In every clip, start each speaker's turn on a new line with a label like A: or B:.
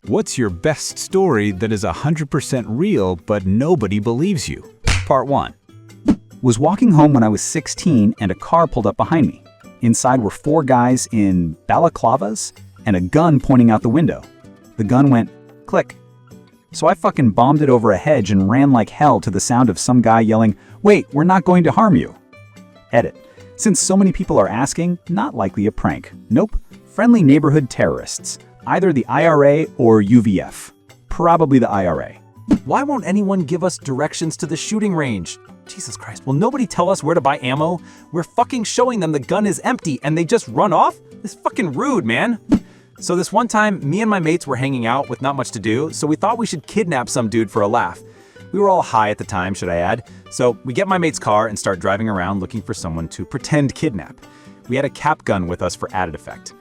A: What's your best story that is 100% real but nobody believes you? Part 1.
B: Was walking home when I was 16 and a car pulled up behind me. Inside were 4 guys in balaclavas and a gun pointing out the window. The gun went click. So I fucking bombed it over a hedge and ran like hell to the sound of some guy yelling, "Wait, we're not going to harm you." Edit. Since so many people are asking, not likely a prank. Nope. Friendly neighborhood terrorists. Either the IRA or UVF. Probably the IRA.
C: Why won't anyone give us directions to the shooting range? Jesus Christ, will nobody tell us where to buy ammo? We're fucking showing them the gun is empty and they just run off? This is fucking rude, man. So this one time, me and my mates were hanging out with not much to do, so we thought we should kidnap some dude for a laugh. We were all high at the time, should I add. So we get my mate's car and start driving around looking for someone to pretend kidnap. We had a cap gun with us for added effect.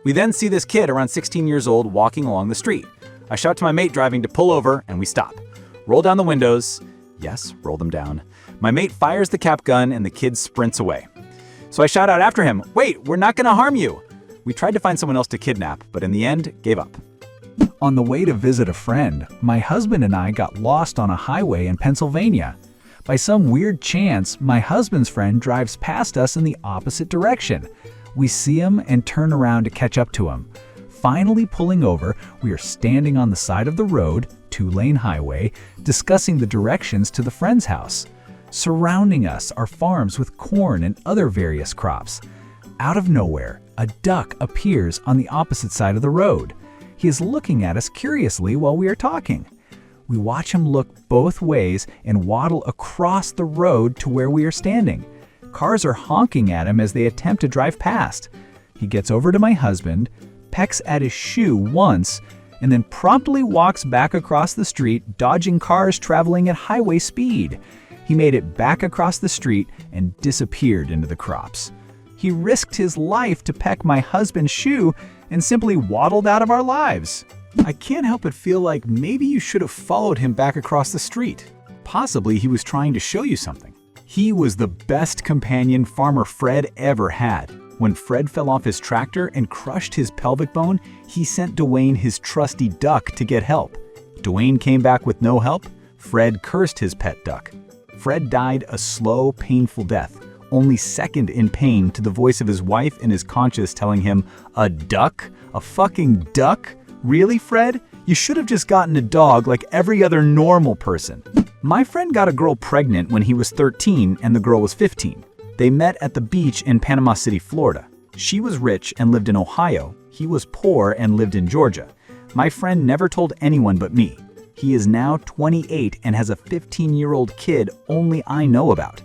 C: We then see this kid around 16 years old walking along the street. I shout to my mate driving to pull over and we stop. Roll down the windows. Yes, roll them down. My mate fires the cap gun and the kid sprints away. So I shout out after him, "Wait, we're not gonna harm you." We tried to find someone else to kidnap, but in the end, gave up.
D: On the way to visit a friend, my husband and I got lost on a highway in Pennsylvania. By some weird chance, my husband's friend drives past us in the opposite direction. We see him and turn around to catch up to him. Finally pulling over, we are standing on the side of the road, 2-lane highway, discussing the directions to the friend's house. Surrounding us are farms with corn and other various crops. Out of nowhere, a duck appears on the opposite side of the road. He is looking at us curiously while we are talking. We watch him look both ways and waddle across the road to where we are standing. Cars are honking at him as they attempt to drive past. He gets over to my husband, pecks at his shoe once, and then promptly walks back across the street, dodging cars traveling at highway speed. He made it back across the street and disappeared into the crops. He risked his life to peck my husband's shoe and simply waddled out of our lives.
A: I can't help but feel like maybe you should have followed him back across the street. Possibly he was trying to show you something. He was the best companion Farmer Fred ever had. When Fred fell off his tractor and crushed his pelvic bone, he sent Dwayne his trusty duck to get help. Dwayne came back with no help. Fred cursed his pet duck. Fred died a slow, painful death, only second in pain to the voice of his wife in his conscience telling him, "A duck? A fucking duck? Really, Fred? You should have just gotten a dog like every other normal person." My friend got a girl pregnant when he was 13 and the girl was 15. They met at the beach in Panama City, Florida. She was rich and lived in Ohio. He was poor and lived in Georgia. My friend never told anyone but me. He is now 28 and has a 15-year-old kid only I know about.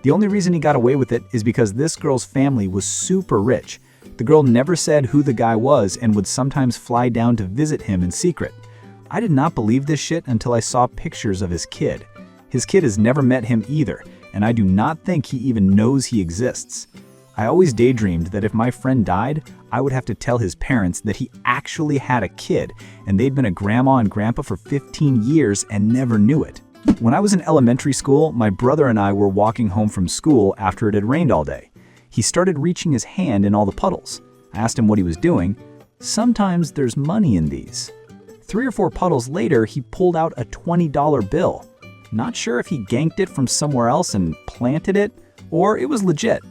A: The only reason he got away with it is because this girl's family was super rich. The girl never said who the guy was and would sometimes fly down to visit him in secret. I did not believe this shit until I saw pictures of his kid. His kid has never met him either, and I do not think he even knows he exists. I always daydreamed that if my friend died, I would have to tell his parents that he actually had a kid, and they'd been a grandma and grandpa for 15 years and never knew it. When I was in elementary school, my brother and I were walking home from school after it had rained all day. He started reaching his hand in all the puddles. I asked him what he was doing. Sometimes there's money in these. 3 or 4 puddles later, he pulled out a $20 bill. Not sure if he ganked it from somewhere else and planted it, or it was legit.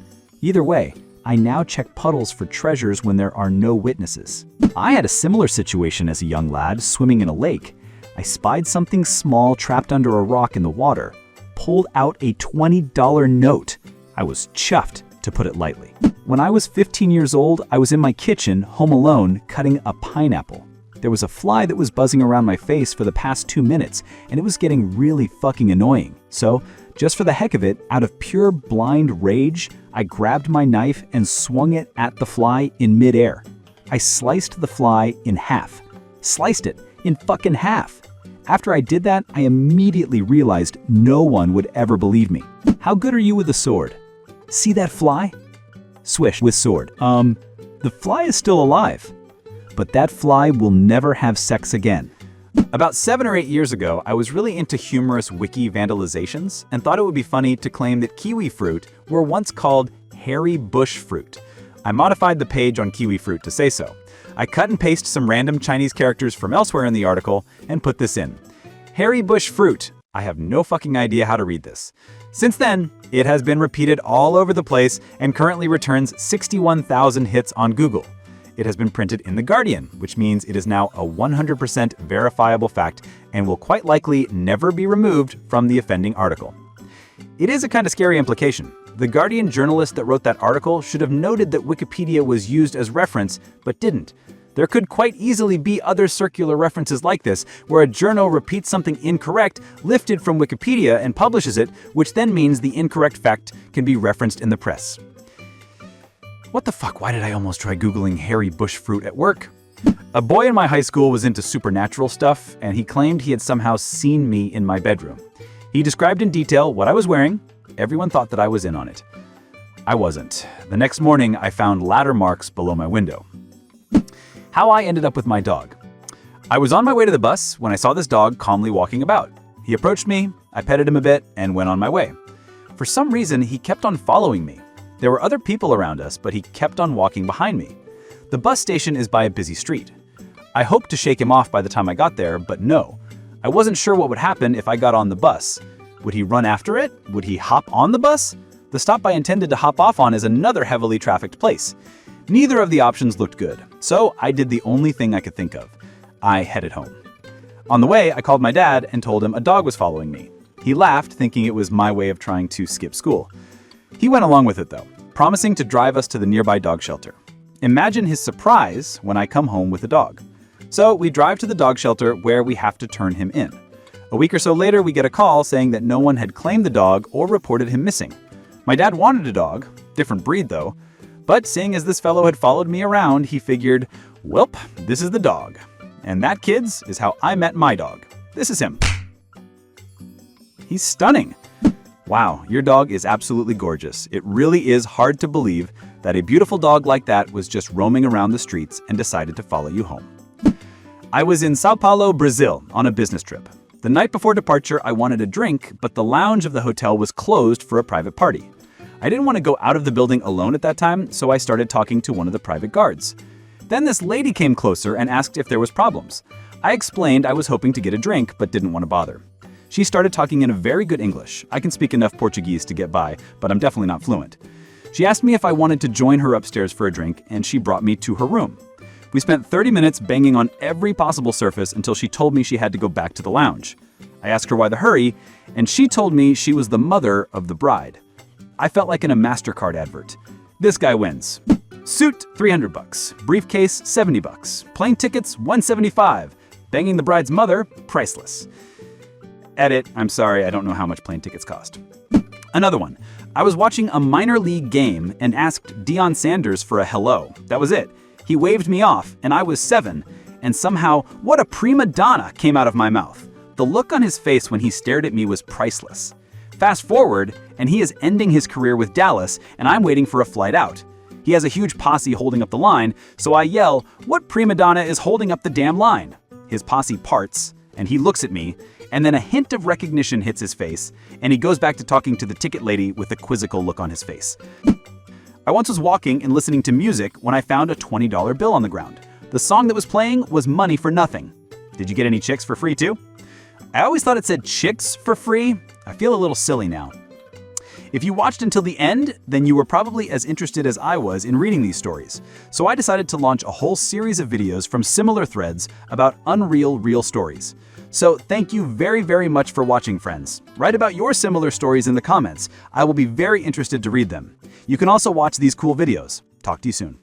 A: Either way, I now check puddles for treasures when there are no witnesses. I had a similar situation as a young lad swimming in a lake. I spied something small trapped under a rock in the water, pulled out a $20 note. I was chuffed, to put it lightly. When I was 15 years old, I was in my kitchen, home alone, cutting a pineapple. There was a fly that was buzzing around my face for the past 2 minutes, and it was getting really fucking annoying. So, just for the heck of it, out of pure blind rage, I grabbed my knife and swung it at the fly in midair. I sliced the fly in half. Sliced it in fucking half. After I did that, I immediately realized no one would ever believe me. How good are you with a sword? See that fly? Swish with sword. The fly is still alive. But that fly will never have sex again.
C: About 7 or 8 years ago, I was really into humorous wiki vandalizations and thought it would be funny to claim that kiwi fruit were once called hairy bush fruit. I modified the page on kiwi fruit to say so. I cut and paste some random Chinese characters from elsewhere in the article and put this in. Hairy bush fruit. I have no fucking idea how to read this. Since then, it has been repeated all over the place and currently returns 61,000 hits on Google. It has been printed in The Guardian, which means it is now a 100% verifiable fact and will quite likely never be removed from the offending article. It is a kind of scary implication. The Guardian journalist that wrote that article should have noted that Wikipedia was used as reference, but didn't. There could quite easily be other circular references like this, where a journal repeats something incorrect, lifted from Wikipedia, and publishes it, which then means the incorrect fact can be referenced in the press. What the fuck, why did I almost try Googling hairy bush fruit at work? A boy in my high school was into supernatural stuff, and he claimed he had somehow seen me in my bedroom. He described in detail what I was wearing. Everyone thought that I was in on it. I wasn't. The next morning, I found ladder marks below my window. How I ended up with my dog. I was on my way to the bus when I saw this dog calmly walking about. He approached me, I petted him a bit, and went on my way. For some reason, he kept on following me. There were other people around us, but he kept on walking behind me. The bus station is by a busy street. I hoped to shake him off by the time I got there, but no. I wasn't sure what would happen if I got on the bus. Would he run after it? Would he hop on the bus? The stop I intended to hop off on is another heavily trafficked place. Neither of the options looked good, so I did the only thing I could think of. I headed home. On the way, I called my dad and told him a dog was following me. He laughed, thinking it was my way of trying to skip school. He went along with it though, promising to drive us to the nearby dog shelter. Imagine his surprise when I come home with the dog. So we drive to the dog shelter where we have to turn him in. A week or so later, we get a call saying that no one had claimed the dog or reported him missing. My dad wanted a dog, different breed though, but seeing as this fellow had followed me around, he figured, welp, this is the dog. And that, kids, is how I met my dog. This is him. He's stunning. Wow, your dog is absolutely gorgeous. It really is hard to believe that a beautiful dog like that was just roaming around the streets and decided to follow you home. I was in Sao Paulo, Brazil, on a business trip. The night before departure, I wanted a drink, but the lounge of the hotel was closed for a private party. I didn't want to go out of the building alone at that time, so I started talking to one of the private guards. Then this lady came closer and asked if there was problems. I explained I was hoping to get a drink, but didn't want to bother. She started talking in a very good English. I can speak enough Portuguese to get by, but I'm definitely not fluent. She asked me if I wanted to join her upstairs for a drink, and she brought me to her room. We spent 30 minutes banging on every possible surface until she told me she had to go back to the lounge. I asked her why the hurry, and she told me she was the mother of the bride. I felt like in a MasterCard advert. This guy wins. Suit, $300. Briefcase, $70. Plane tickets, $175. Banging the bride's mother, priceless. Edit, I'm sorry, I don't know how much plane tickets cost. Another one. I was watching a minor league game and asked Deion Sanders for a hello. That was it. He waved me off, and I was 7. And somehow, what a prima donna came out of my mouth. The look on his face when he stared at me was priceless. Fast forward, and he is ending his career with Dallas, and I'm waiting for a flight out. He has a huge posse holding up the line, so I yell, "What prima donna is holding up the damn line?" His posse parts, and he looks at me, and then a hint of recognition hits his face, and he goes back to talking to the ticket lady with a quizzical look on his face. I once was walking and listening to music when I found a $20 bill on the ground. The song that was playing was Money for Nothing. Did you get any chicks for free too? I always thought it said chicks for free. I feel a little silly now. If you watched until the end, then you were probably as interested as I was in reading these stories. So I decided to launch a whole series of videos from similar threads about unreal real stories. So thank you very, very much for watching, friends. Write about your similar stories in the comments. I will be very interested to read them. You can also watch these cool videos. Talk to you soon.